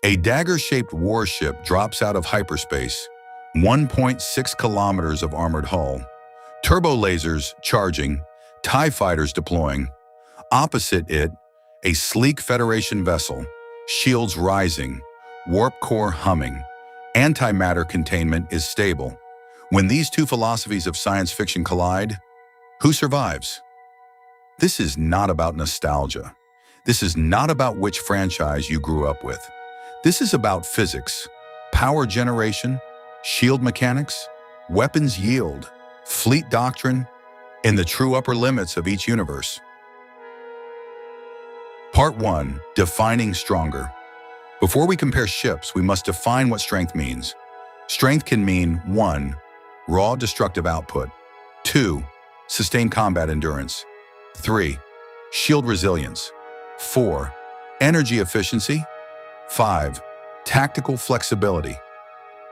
A dagger-shaped warship drops out of hyperspace, 1.6 kilometers of armored hull, turbolasers charging, TIE fighters deploying. Opposite it, a sleek Federation vessel, shields rising, warp core humming. Antimatter containment is stable. When these two philosophies of science fiction collide, who survives? This is not about nostalgia. This is not about which franchise you grew up with. This is about physics, power generation, shield mechanics, weapons yield, fleet doctrine, and the true upper limits of each universe. Part 1. Defining stronger. Before we compare ships, we must define what strength means. Strength can mean 1. Raw destructive output. 2. Sustained combat endurance. 3. Shield resilience. 4. Energy efficiency. 5. Tactical flexibility.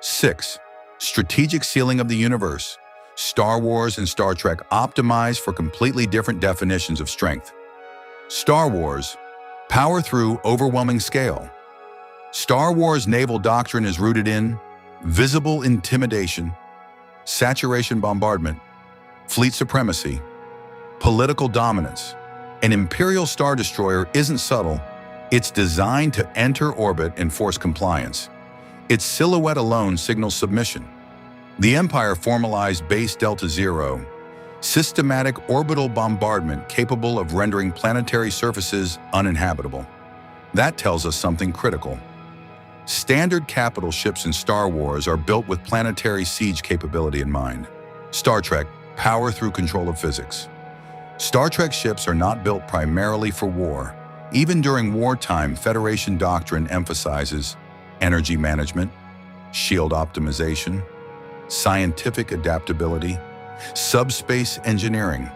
6. Strategic sealing of the universe. Star Wars and Star Trek optimize for completely different definitions of strength. Star Wars, power through overwhelming scale. Star Wars naval doctrine is rooted in visible intimidation, saturation bombardment, fleet supremacy, political dominance. An Imperial Star Destroyer isn't subtle. It's designed to enter orbit and force compliance. Its silhouette alone signals submission. The Empire formalized Base Delta Zero, systematic orbital bombardment capable of rendering planetary surfaces uninhabitable. That tells us something critical. Standard capital ships in Star Wars are built with planetary siege capability in mind. Star Trek, power through control of physics. Star Trek ships are not built primarily for war. Even during wartime, Federation doctrine emphasizes energy management, shield optimization, scientific adaptability, subspace engineering.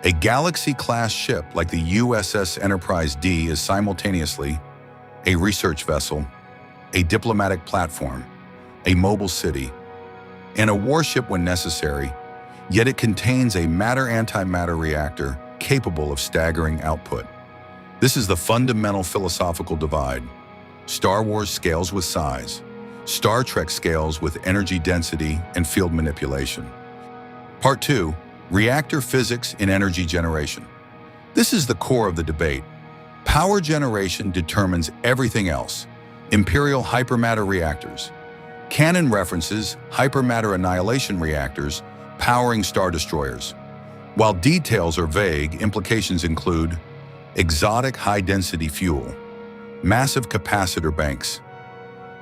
A Galaxy-class ship like the USS Enterprise D is simultaneously a research vessel, a diplomatic platform, a mobile city, and a warship when necessary, yet it contains a matter-antimatter reactor capable of staggering output. This is the fundamental philosophical divide. Star Wars scales with size. Star Trek scales with energy density and field manipulation. Part 2. Reactor physics in energy generation. This is the core of the debate. Power generation determines everything else. Imperial hypermatter reactors. Canon references hypermatter annihilation reactors powering Star Destroyers. While details are vague, implications include exotic high-density fuel, massive capacitor banks,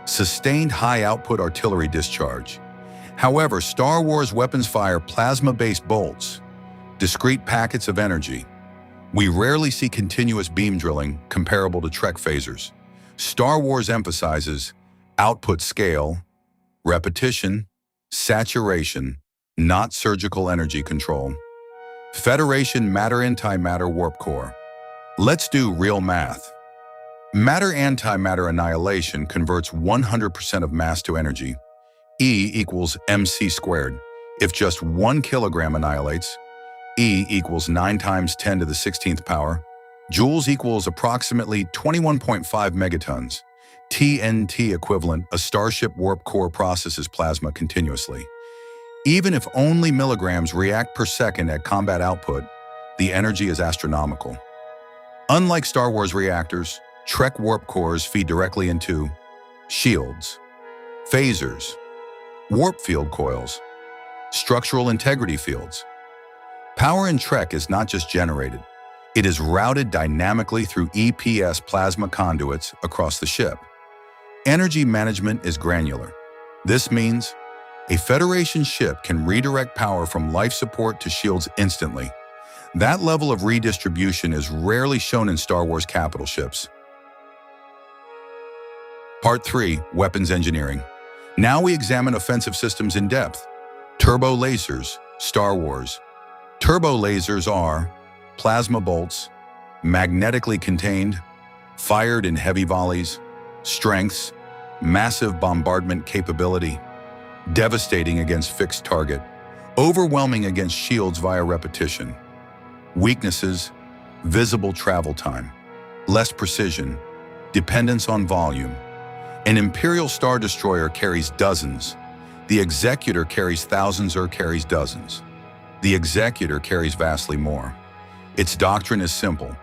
sustained high-output artillery discharge. However, Star Wars weapons fire plasma-based bolts, discrete packets of energy. We rarely see continuous beam drilling comparable to Trek phasers. Star Wars emphasizes output scale, repetition, saturation, not surgical energy control. Federation matter-antimatter warp core. Let's do real math. Matter-antimatter annihilation converts 100% of mass to energy. E equals mc squared. If just 1 kilogram annihilates, E equals 9 times 10 to the 16th power. Joules equals approximately 21.5 megatons. TNT equivalent, a Starship warp core processes plasma continuously. Even if only milligrams react per second at combat output, the energy is astronomical. Unlike Star Wars reactors, Trek warp cores feed directly into shields, phasers, warp field coils, structural integrity fields. Power in Trek is not just generated, it is routed dynamically through EPS plasma conduits across the ship. Energy management is granular. This means a Federation ship can redirect power from life support to shields instantly. That level of redistribution is rarely shown in Star Wars capital ships. Part 3. Weapons engineering. Now we examine offensive systems in depth. Turbolasers, Star Wars. Turbolasers are plasma bolts, magnetically contained, fired in heavy volleys, strengths, massive bombardment capability, devastating against fixed target, overwhelming against shields via repetition. Weaknesses: visible travel time, less precision, dependence on volume. An Imperial Star Destroyer carries dozens. The Executor carries thousands or carries dozens. The Executor carries vastly more. Its doctrine is simple.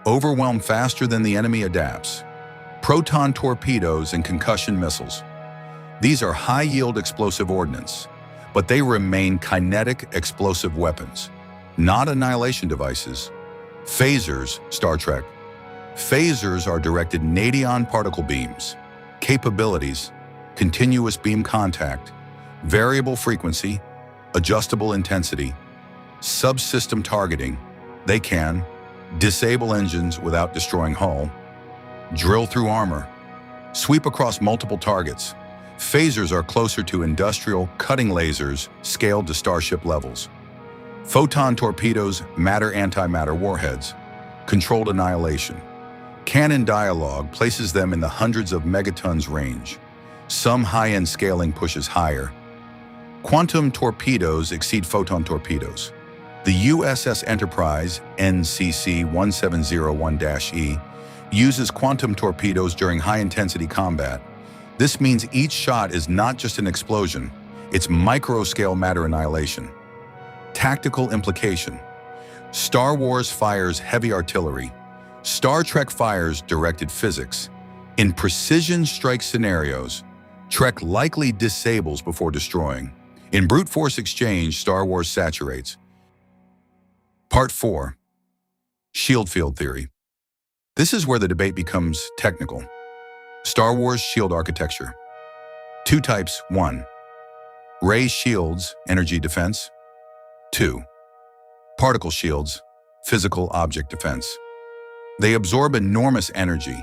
Overwhelm faster than the enemy adapts. Proton torpedoes and concussion missiles. These are high-yield explosive ordnance, but they remain kinetic explosive weapons, not annihilation devices. Phasers, Star Trek. Phasers are directed nadion particle beams. Capabilities: continuous beam contact, variable frequency, adjustable intensity, subsystem targeting. They can disable engines without destroying hull, drill through armor, sweep across multiple targets. Phasers are closer to industrial cutting lasers scaled to starship levels. Photon torpedoes, matter-antimatter warheads, controlled annihilation. Canon dialogue places them in the hundreds of megatons range. Some high-end scaling pushes higher. Quantum torpedoes exceed photon torpedoes. The USS Enterprise, NCC 1701-E, uses quantum torpedoes during high-intensity combat. This means each shot is not just an explosion, it's micro-scale matter annihilation. Tactical implication: Star Wars fires heavy artillery. Star Trek fires directed physics. In precision strike scenarios, Trek likely disables before destroying. In brute force exchange, Star Wars saturates. Part 4. Shield field theory. This is where the debate becomes technical. Star Wars shield architecture. Two types: 1. Ray shields, energy defense. 2. Particle shields, physical object defense. They absorb enormous energy,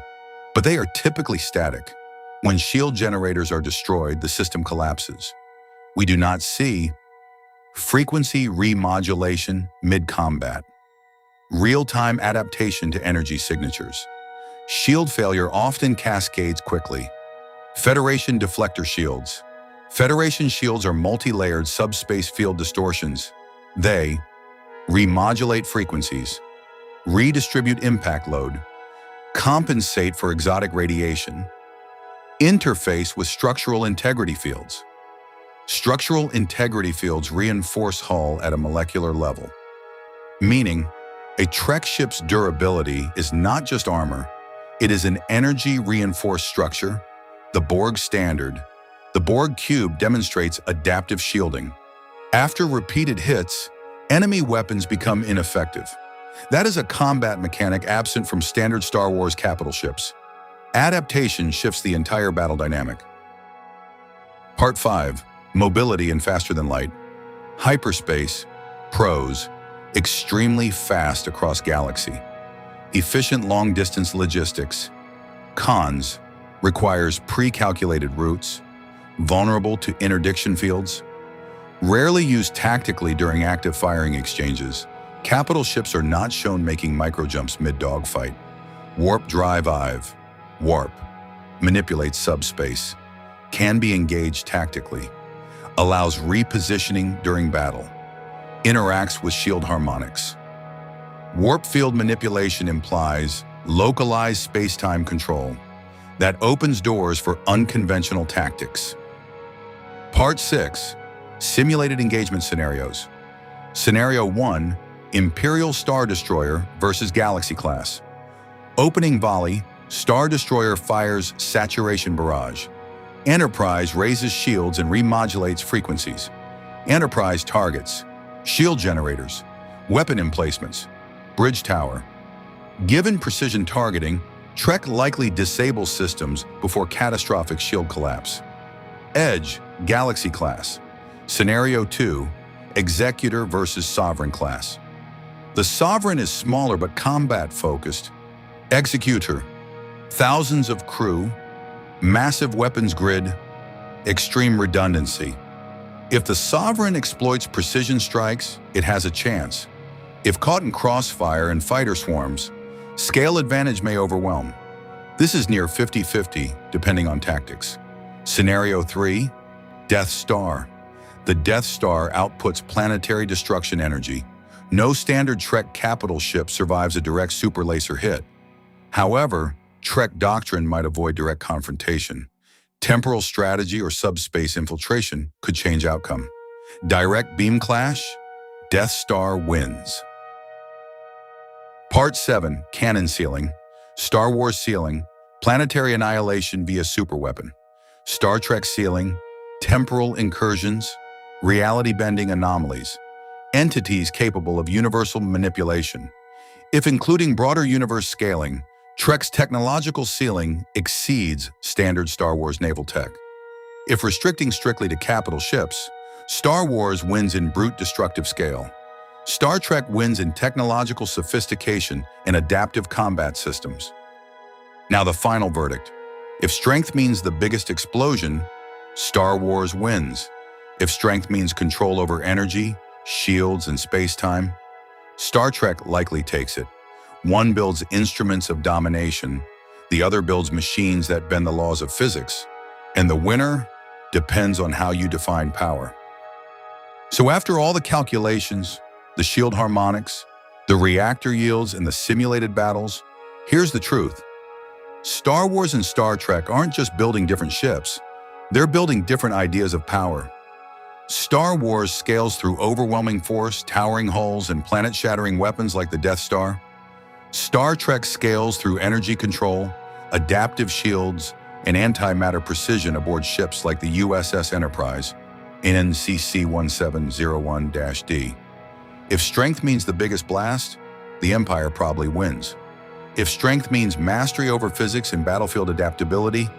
but they are typically static. When shield generators are destroyed, the system collapses. We do not see frequency remodulation mid-combat, real-time adaptation to energy signatures. Shield failure often cascades quickly. Federation deflector shields. Federation shields are multi-layered subspace field distortions. They remodulate frequencies, redistribute impact load, compensate for exotic radiation, interface with structural integrity fields. Structural integrity fields reinforce hull at a molecular level, meaning a Trek ship's durability is not just armor, it is an energy-reinforced structure. The Borg standard, the Borg cube, demonstrates adaptive shielding. After repeated hits, enemy weapons become ineffective. That is a combat mechanic absent from standard Star Wars capital ships. Adaptation shifts the entire battle dynamic. Part 5. Mobility and faster than light. Hyperspace. Pros: extremely fast across galaxy. Efficient long-distance logistics. Cons: requires pre-calculated routes. Vulnerable to interdiction fields. Rarely used tactically during active firing exchanges. Capital ships are not shown making microjumps mid-dogfight. Warp drive IVE. Warp. Manipulates subspace. Can be engaged tactically. Allows repositioning during battle. Interacts with shield harmonics. Warp field manipulation implies localized space-time control that opens doors for unconventional tactics. Part 6. Simulated engagement scenarios. Scenario 1. Imperial Star Destroyer versus Galaxy class. Opening volley, Star Destroyer fires saturation barrage. Enterprise raises shields and remodulates frequencies. Enterprise targets shield generators, weapon emplacements, bridge tower. Given precision targeting, Trek likely disables systems before catastrophic shield collapse. Edge, Galaxy class. Scenario 2, Executor versus Sovereign class. The Sovereign is smaller but combat-focused. Executor, thousands of crew, massive weapons grid, extreme redundancy. If the Sovereign exploits precision strikes, it has a chance. If caught in crossfire and fighter swarms, scale advantage may overwhelm. This is near 50-50, depending on tactics. Scenario 3, Death Star. The Death Star outputs planetary destruction energy. No standard Trek capital ship survives a direct turbolaser hit. However, Trek doctrine might avoid direct confrontation. Temporal strategy or subspace infiltration could change outcome. Direct beam clash, Death Star wins. Part 7, Canon Sealing, Star Wars Sealing, Planetary Annihilation via Superweapon, Star Trek Sealing, Temporal Incursions, Reality-Bending Anomalies, entities capable of universal manipulation. If including broader universe scaling, Trek's technological ceiling exceeds standard Star Wars naval tech. If restricting strictly to capital ships, Star Wars wins in brute destructive scale. Star Trek wins in technological sophistication and adaptive combat systems. Now the final verdict. If strength means the biggest explosion, Star Wars wins. If strength means control over energy, shields, and space-time, Star Trek likely takes it. One builds instruments of domination, the other builds machines that bend the laws of physics, and the winner depends on how you define power. So after all the calculations, the shield harmonics, the reactor yields, and the simulated battles, here's the truth. Star Wars and Star Trek aren't just building different ships, they're building different ideas of power. Star Wars scales through overwhelming force, towering hulls, and planet-shattering weapons like the Death Star. Star Trek scales through energy control, adaptive shields, and antimatter precision aboard ships like the USS Enterprise, NNCC 1701-D. If strength means the biggest blast, the Empire probably wins. If strength means mastery over physics and battlefield adaptability,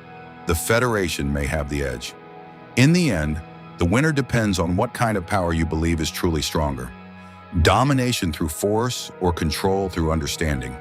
the Federation may have the edge. In the end, the winner depends on what kind of power you believe is truly stronger. Domination through force or control through understanding.